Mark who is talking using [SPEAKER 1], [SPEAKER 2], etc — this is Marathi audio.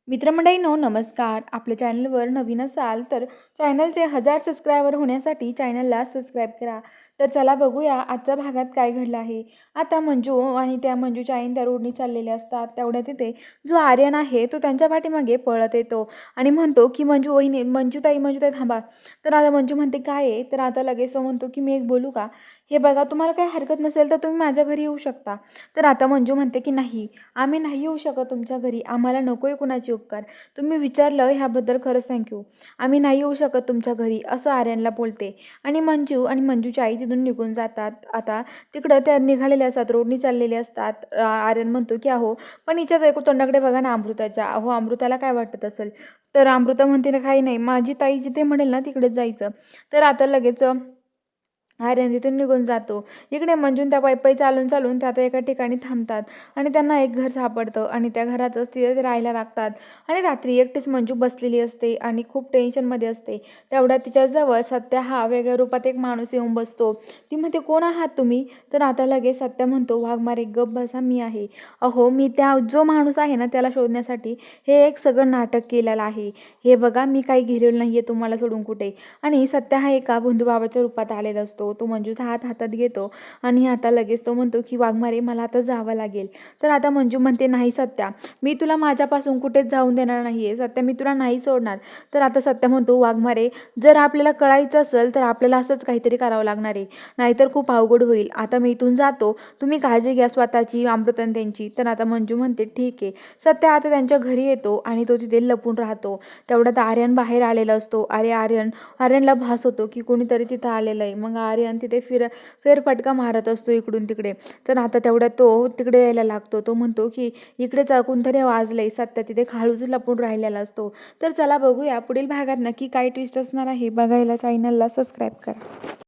[SPEAKER 1] मित्रमंडळींनो नमस्कार. आपल्या चॅनलवर नवीन असाल तर चॅनलचे 1000 सबस्क्रायबर होण्यासाठी चॅनलला सबस्क्राईब करा. तर चला बघूया आजच्या भागात काय घडलं आहे. आता मंजू आणि त्या मंजूच्या आईन त्या रोडनी चाललेल्या असतात. तेवढ्या तिथे जो आर्यन आहे तो त्यांच्या पाठीमागे पळत येतो आणि म्हणतो की मंजू वहिनी मंजूताई थांबा. तर आता मंजू म्हणते काय आहे. तर आता लगेच तो म्हणतो की मी एक बोलू का. हे बघा तुम्हाला काही हरकत नसेल तर तुम्ही माझ्या घरी येऊ शकता. तर आता मंजू म्हणते की नाही आम्ही नाही येऊ शकत तुमच्या घरी. आम्हाला नको आहे कुणाची उपकार. तुम्ही विचारलं ह्याबद्दल खरंच थँक्यू. आम्ही नाही येऊ शकत तुमच्या घरी असं आर्यनला बोलते. आणि मंजू आणि मंजूची आई तिथून निघून जातात. आता तिकडं त्या निघालेल्या असतात रोडनी चाललेले असतात. आर्यन म्हणतो की अहो पण हिच्या तोंडाकडे बघा ना अमृताच्या. अहो अमृताला काय वाटत असेल. तर अमृता म्हणते ना काही नाही माझी ताई जिथे म्हणेल ना तिकडेच जायचं. तर आता लगेच आर्यन तिथून निघून जातो. इकडे मंजून त्या पायी चालून चालून त्या आता एका ठिकाणी थांबतात आणि त्यांना एक घर सापडतं आणि त्या घरातच तिथे राहायला लागतात. आणि रात्री एकटीच मंजू बसलेली असते आणि खूप टेन्शनमध्ये असते. तेवढ्या तिच्याजवळ सत्या हा वेगळ्या रूपात एक माणूस येऊन बसतो. ती म्हणते कोण आहात तुम्ही. तर आता लगेच सत्या म्हणतो वाघमारे गप बसा मी आहे. अहो मी त्या जो माणूस आहे ना त्याला शोधण्यासाठी हे एक सगळं नाटक केलेलं आहे. हे बघा मी काही घेरेल नाही आहे तुम्हाला सोडून कुठे. आणि सत्या हा एका बंधुबाबाच्या रूपात आलेला असतो. तो मंजूचा हात हातात घेतो आणि आता लगेच तो म्हणतो की वाघमारे मला आता जावं लागेल. तर आता मंजू म्हणते नाही सत्या मी तुला माझ्यापासून कुठेच जाऊन देणार नाही आहे. सत्या मी तुला नाही सोडणार. तर आता सत्या म्हणतो वाघमारे जर आपल्याला कळायचं असेल तर आपल्याला असंच काहीतरी करावं लागणार आहे. नाहीतर खूप अवघड होईल. आता मी इथून जातो. तुम्ही काळजी घ्या स्वतःची अमृता त्यांची. तर आता मंजू म्हणते ठीक आहे. सत्या आता त्यांच्या घरी येतो आणि तो तिथे लपून राहतो. तेवढ्यात आर्यन बाहेर आलेला असतो. आर्यनला भास होतो की कोणीतरी तिथं आलेलं आहे. मग आर्यन तिथे फेरफटका मारत असतो इकडून तिकडे. तर आता तेवढ्यात तो तिकडे यायला लागतो. तो म्हणतो की इकडेच कोणतरी वाजलंय. सत्या तिथे खाळूच लपून राहिलेला असतो. तर चला बघूया पुढील भागात नक्की काय ट्विस्ट असणार आहे. बघायला चॅनलला सबस्क्राईब करा.